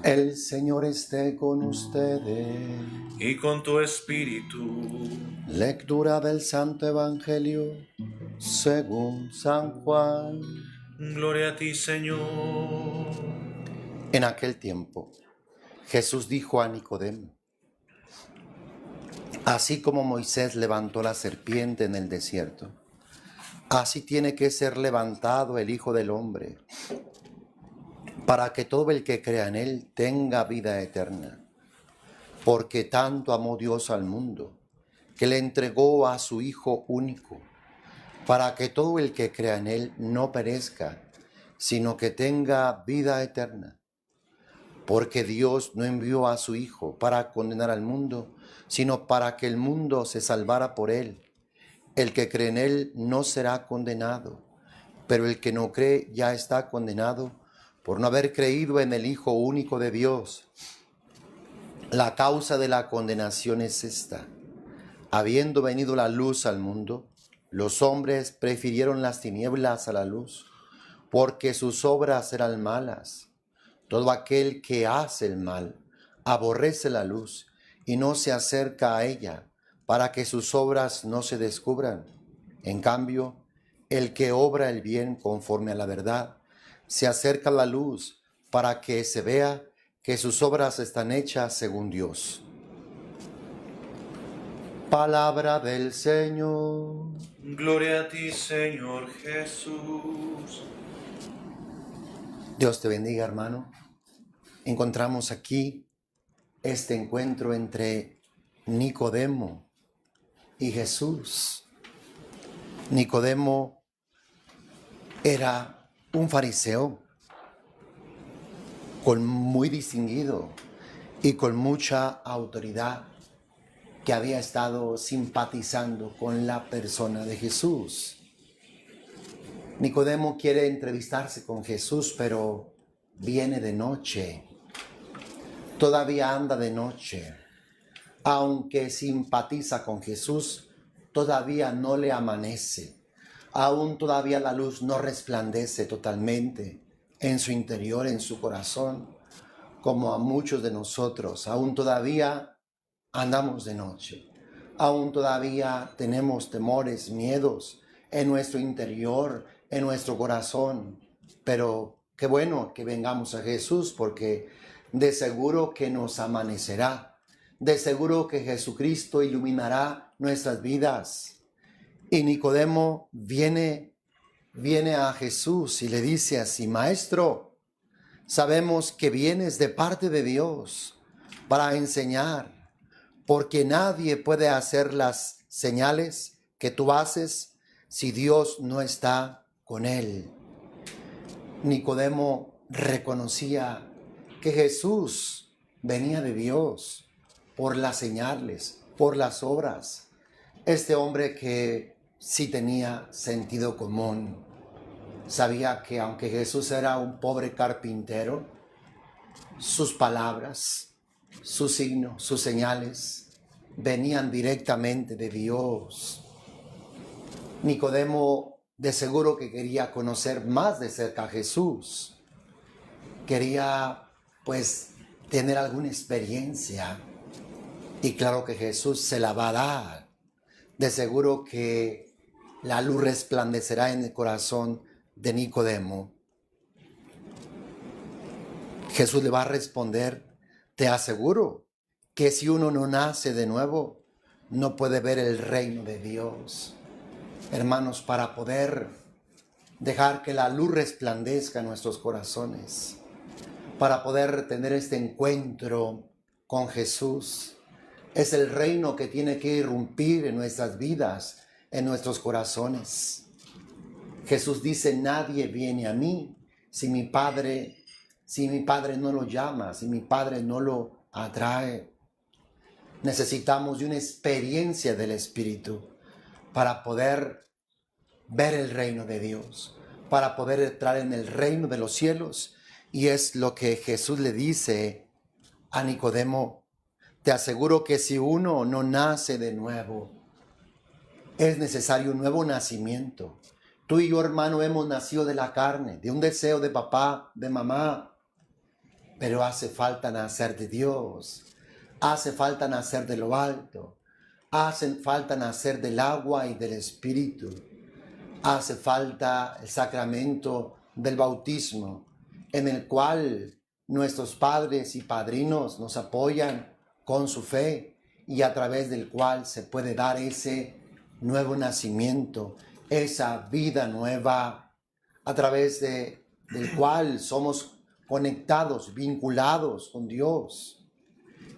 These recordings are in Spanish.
El Señor esté con ustedes. Y con tu espíritu. Lectura del Santo Evangelio según San Juan. Gloria a ti, Señor. En aquel tiempo, Jesús dijo a Nicodemo: así como Moisés levantó la serpiente en el desierto, así tiene que ser levantado el Hijo del Hombre, para que todo el que crea en él tenga vida eterna. Porque tanto amó Dios al mundo, que le entregó a su Hijo único, para que todo el que crea en él no perezca, sino que tenga vida eterna. Porque Dios no envió a su Hijo para condenar al mundo, sino para que el mundo se salvara por él. El que cree en él no será condenado, pero el que no cree ya está condenado por no haber creído en el Hijo único de Dios. La causa de la condenación es esta: habiendo venido la luz al mundo, los hombres prefirieron las tinieblas a la luz, porque sus obras eran malas. Todo aquel que hace el mal aborrece la luz y no se acerca a ella, para que sus obras no se descubran. En cambio, el que obra el bien conforme a la verdad se acerca a la luz, para que se vea que sus obras están hechas según Dios. Palabra del Señor. Gloria a ti, Señor Jesús. Dios te bendiga, hermano. Encontramos aquí este encuentro entre Nicodemo y Jesús. Nicodemo era un fariseo muy distinguido y con mucha autoridad, que había estado simpatizando con la persona de Jesús. Nicodemo quiere entrevistarse con Jesús, pero viene de noche. Todavía anda de noche. Aunque simpatiza con Jesús, todavía no le amanece. Aún todavía la luz no resplandece totalmente en su interior, en su corazón, como a muchos de nosotros. Aún todavía andamos de noche. Aún todavía tenemos temores, miedos en nuestro interior, en nuestro corazón. Pero qué bueno que vengamos a Jesús, porque de seguro que nos amanecerá. De seguro que Jesucristo iluminará nuestras vidas. Y Nicodemo viene a Jesús y le dice así: Maestro, sabemos que vienes de parte de Dios para enseñar, porque nadie puede hacer las señales que tú haces si Dios no está con él. Nicodemo reconocía que Jesús venía de Dios por las señales, por las obras. Este hombre que sí tenía sentido común, sabía que aunque Jesús era un pobre carpintero, sus palabras, sus signos, sus señales venían directamente de Dios. Nicodemo de seguro que quería conocer más de cerca a Jesús. Quería pues tener alguna experiencia, y claro que Jesús se la va a dar. De seguro que la luz resplandecerá en el corazón de Nicodemo. Jesús le va a responder: te aseguro que si uno no nace de nuevo, no puede ver el reino de Dios. Hermanos, para poder dejar que la luz resplandezca en nuestros corazones, para poder tener este encuentro con Jesús, es el reino que tiene que irrumpir en nuestras vidas, en nuestros corazones. Jesús dice: nadie viene a mí si mi Padre no lo llama, si mi Padre no lo atrae. Necesitamos de una experiencia del Espíritu para poder ver el reino de Dios, para poder entrar en el reino de los cielos. Y es lo que Jesús le dice a Nicodemo: te aseguro que si uno no nace de nuevo, es necesario un nuevo nacimiento. Tú y yo, hermano, hemos nacido de la carne, de un deseo de papá, de mamá. pero hace falta nacer de Dios, hace falta nacer de lo alto, hace falta nacer del agua y del Espíritu, hace falta el sacramento del bautismo, en el cual nuestros padres y padrinos nos apoyan con su fe y a través del cual se puede dar ese nuevo nacimiento, esa vida nueva, a través del cual somos conectados, vinculados con Dios.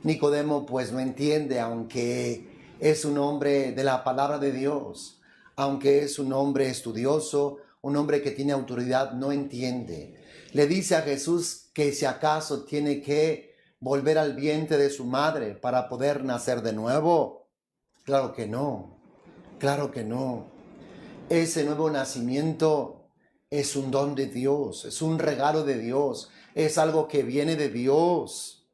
Nicodemo pues no entiende, aunque es un hombre de la palabra de Dios, aunque es un hombre estudioso, un hombre que tiene autoridad, no entiende. Le dice a Jesús que si acaso tiene que volver al vientre de su madre para poder nacer de nuevo. Claro que no, claro que no. Ese nuevo nacimiento es un don de Dios, es un regalo de Dios, es algo que viene de Dios.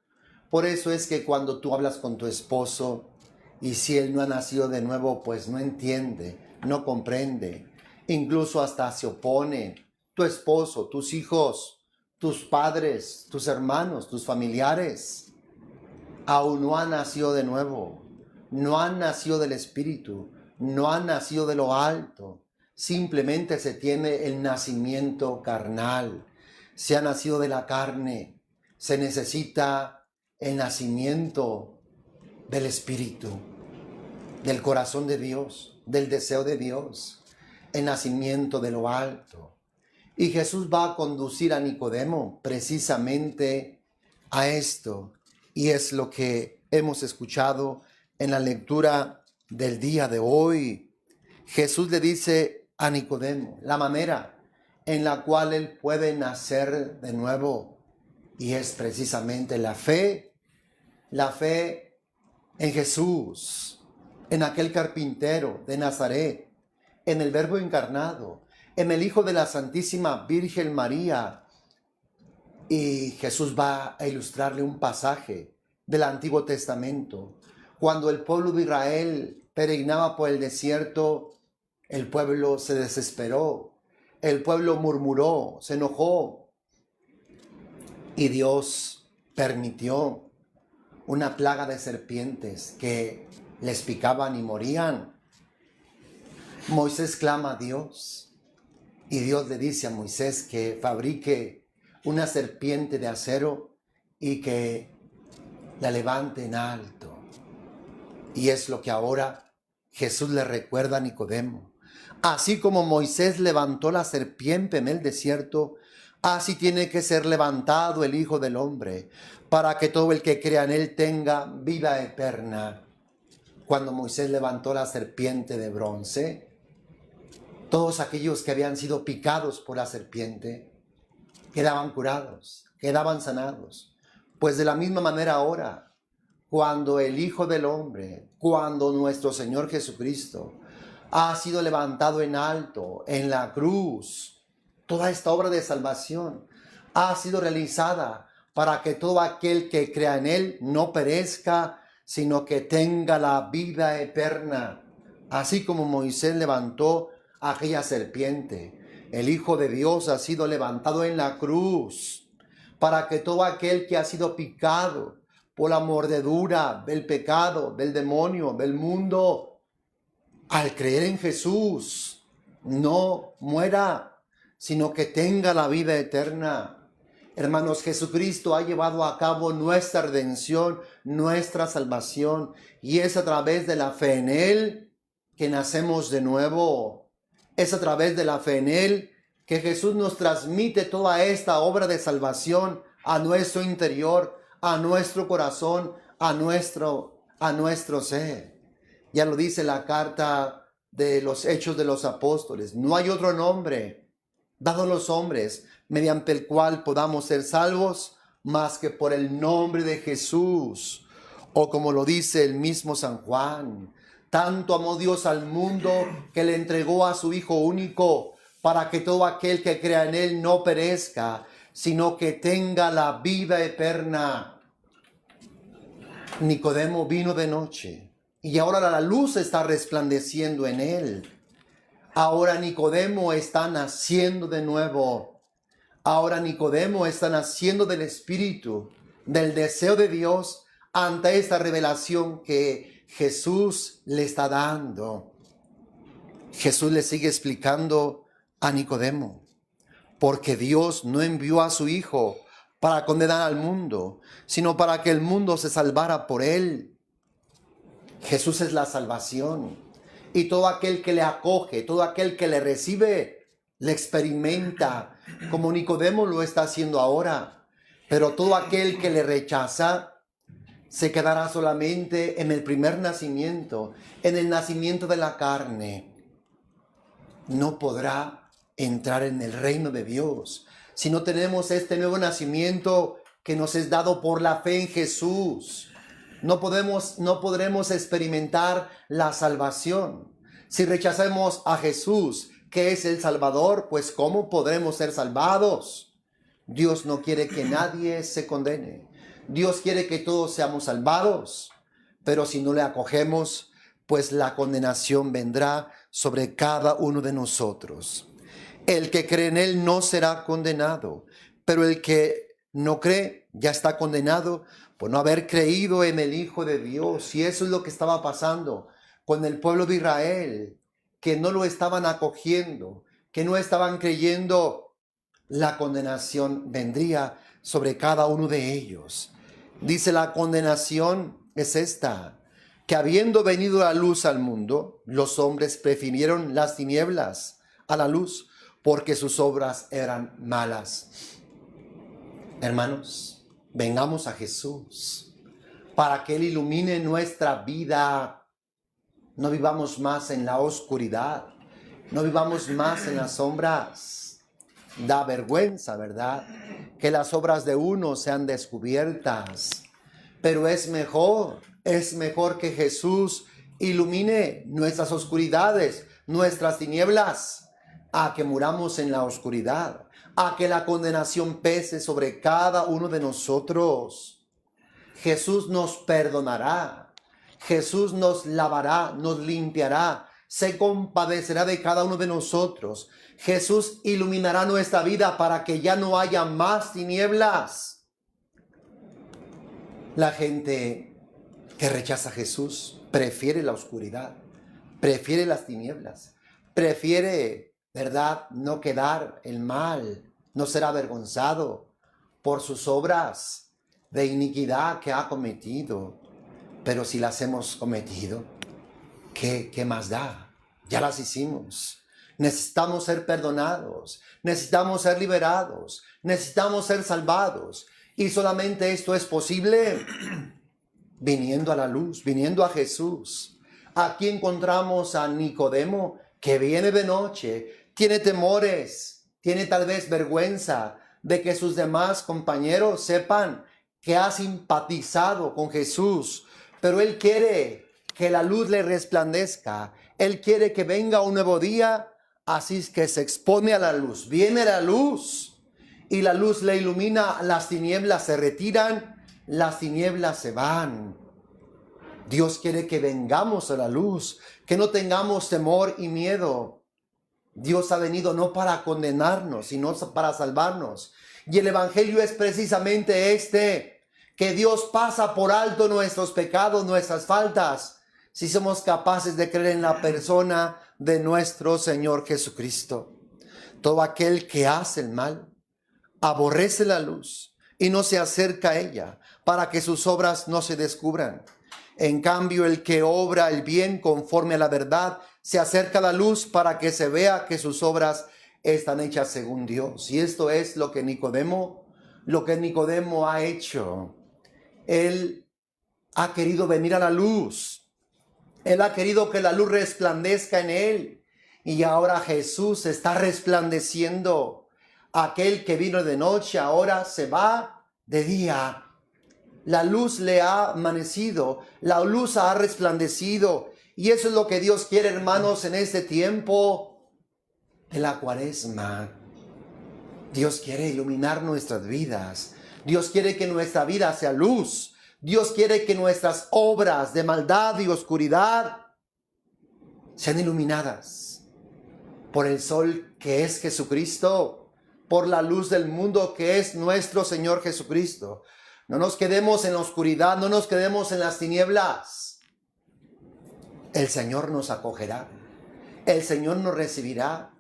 Por eso es que cuando tú hablas con tu esposo y si él no ha nacido de nuevo, pues no entiende, no comprende, incluso hasta se opone. Tu esposo, tus hijos, tus padres, tus hermanos, tus familiares, aún no han nacido de nuevo, no han nacido del Espíritu, no han nacido de lo alto. Simplemente se tiene el nacimiento carnal, se ha nacido de la carne, se necesita el nacimiento del Espíritu, del corazón de Dios, del deseo de Dios, el nacimiento de lo alto. Y Jesús va a conducir a Nicodemo precisamente a esto, y es lo que hemos escuchado en la lectura del día de hoy. Jesús le dice a Nicodemo la manera en la cual él puede nacer de nuevo, y es precisamente la fe en Jesús, en aquel carpintero de Nazaret, en el Verbo encarnado, en el Hijo de la Santísima Virgen María. Y Jesús va a ilustrarle un pasaje del Antiguo Testamento. Cuando el pueblo de Israel peregrinaba por el desierto, el pueblo se desesperó, el pueblo murmuró, se enojó, y Dios permitió una plaga de serpientes que les picaban y morían. Moisés clama a Dios, y Dios le dice a Moisés que fabrique una serpiente de acero y que la levante en alto. Y es lo que ahora Jesús le recuerda a Nicodemo. Así como Moisés levantó la serpiente en el desierto, así tiene que ser levantado el Hijo del Hombre, para que todo el que crea en él tenga vida eterna. Cuando Moisés levantó la serpiente de bronce, todos aquellos que habían sido picados por la serpiente quedaban curados, quedaban sanados. Pues de la misma manera ahora, cuando el Hijo del Hombre, cuando nuestro Señor Jesucristo ha sido levantado en alto, en la cruz, toda esta obra de salvación ha sido realizada para que todo aquel que crea en Él no perezca, sino que tenga la vida eterna. Así como Moisés levantó aquella serpiente, el Hijo de Dios ha sido levantado en la cruz para que todo aquel que ha sido picado por la mordedura del pecado, del demonio, del mundo, al creer en Jesús, no muera, sino que tenga la vida eterna. Hermanos, Jesucristo ha llevado a cabo nuestra redención, nuestra salvación, y es a través de la fe en Él que nacemos de nuevo. Es a través de la fe en Él que Jesús nos transmite toda esta obra de salvación a nuestro interior, a nuestro corazón, a nuestro ser. Ya lo dice la carta de los Hechos de los Apóstoles. No hay otro nombre dado a los hombres mediante el cual podamos ser salvos más que por el nombre de Jesús. O como lo dice el mismo San Juan: tanto amó Dios al mundo que le entregó a su Hijo único, para que todo aquel que crea en Él no perezca, sino que tenga la vida eterna. Nicodemo vino de noche y ahora la luz está resplandeciendo en él. Ahora Nicodemo está naciendo de nuevo. Ahora Nicodemo está naciendo del Espíritu, del deseo de Dios ante esta revelación que Jesús le está dando. Jesús le sigue explicando a Nicodemo, porque Dios no envió a su Hijo para condenar al mundo, sino para que el mundo se salvara por él. Jesús es la salvación, y todo aquel que le acoge, todo aquel que le recibe, le experimenta, como Nicodemo lo está haciendo ahora. Pero todo aquel que le rechaza se quedará solamente en el primer nacimiento, en el nacimiento de la carne. No podrá entrar en el reino de Dios si no tenemos este nuevo nacimiento que nos es dado por la fe en Jesús. No podremos experimentar la salvación. Si rechazamos a Jesús, que es el Salvador, pues ¿cómo podremos ser salvados? Dios no quiere que nadie se condene. Dios quiere que todos seamos salvados. Pero si no le acogemos, pues la condenación vendrá sobre cada uno de nosotros. El que cree en Él no será condenado, pero el que no cree ya está condenado por no haber creído en el Hijo de Dios. Y eso es lo que estaba pasando con el pueblo de Israel, que no lo estaban acogiendo, que no estaban creyendo. La condenación vendría sobre cada uno de ellos. Dice, la condenación es esta, que habiendo venido la luz al mundo, los hombres prefirieron las tinieblas a la luz, porque sus obras eran malas. Hermanos, vengamos a Jesús para que Él ilumine nuestra vida. No vivamos más en la oscuridad, no vivamos más en las sombras. Da vergüenza, ¿verdad?, que las obras de uno sean descubiertas. Pero es mejor que Jesús ilumine nuestras oscuridades, nuestras tinieblas, a que muramos en la oscuridad, a que la condenación pese sobre cada uno de nosotros. Jesús nos perdonará, Jesús nos lavará, nos limpiará, se compadecerá de cada uno de nosotros. Jesús iluminará nuestra vida para que ya no haya más tinieblas. La gente que rechaza a Jesús prefiere la oscuridad, prefiere las tinieblas, prefiere, ¿verdad?, no quedar en mal, no ser avergonzado por sus obras de iniquidad que ha cometido. Pero si las hemos cometido, ¿qué más da? Ya las hicimos. Necesitamos ser perdonados, necesitamos ser liberados, necesitamos ser salvados. Y solamente esto es posible viniendo a la luz, viniendo a Jesús. Aquí encontramos a Nicodemo, que viene de noche, tiene temores, tiene tal vez vergüenza de que sus demás compañeros sepan que ha simpatizado con Jesús. Pero él quiere que la luz le resplandezca, él quiere que venga un nuevo día. Así es que se expone a la luz, viene la luz y la luz le ilumina, las tinieblas se retiran, las tinieblas se van. Dios quiere que vengamos a la luz, que no tengamos temor y miedo. Dios ha venido no para condenarnos, sino para salvarnos. Y el Evangelio es precisamente que Dios pasa por alto nuestros pecados, nuestras faltas, si somos capaces de creer en la persona de nuestro Señor Jesucristo. Todo aquel que hace el mal aborrece la luz y no se acerca a ella, para que sus obras no se descubran. En cambio, el que obra el bien conforme a la verdad se acerca a la luz, para que se vea que sus obras están hechas según Dios. Y esto es lo que Nicodemo ha hecho. Él ha querido venir a la luz. Él ha querido que la luz resplandezca en él. Y ahora Jesús está resplandeciendo. Aquel que vino de noche ahora se va de día. La luz le ha amanecido. La luz ha resplandecido. Y eso es lo que Dios quiere, hermanos, en este tiempo de la Cuaresma. Dios quiere iluminar nuestras vidas. Dios quiere que nuestra vida sea luz. Dios quiere que nuestras obras de maldad y oscuridad sean iluminadas por el sol que es Jesucristo. por la luz del mundo que es nuestro Señor Jesucristo. No nos quedemos en la oscuridad, no nos quedemos en las tinieblas. El Señor nos acogerá, el Señor nos recibirá,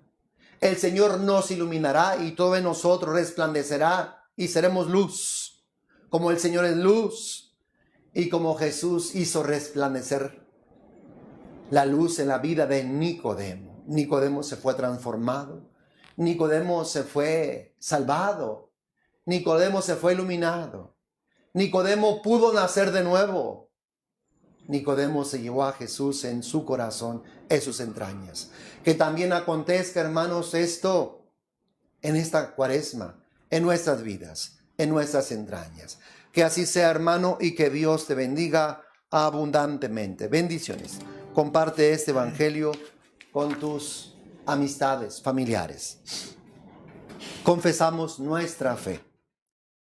el Señor nos iluminará y todo en nosotros resplandecerá y seremos luz, como el Señor es luz y como Jesús hizo resplandecer la luz en la vida de Nicodemo. Nicodemo se fue transformado, Nicodemo se fue salvado, Nicodemo se fue iluminado, Nicodemo pudo nacer de nuevo. Nicodemo se llevó a Jesús en su corazón, en sus entrañas. Que también acontezca, hermanos, esto en esta cuaresma, en nuestras vidas, en nuestras entrañas. Que así sea, hermano, y que Dios te bendiga abundantemente. Bendiciones. Comparte este evangelio con tus amistades, familiares. Confesamos nuestra fe.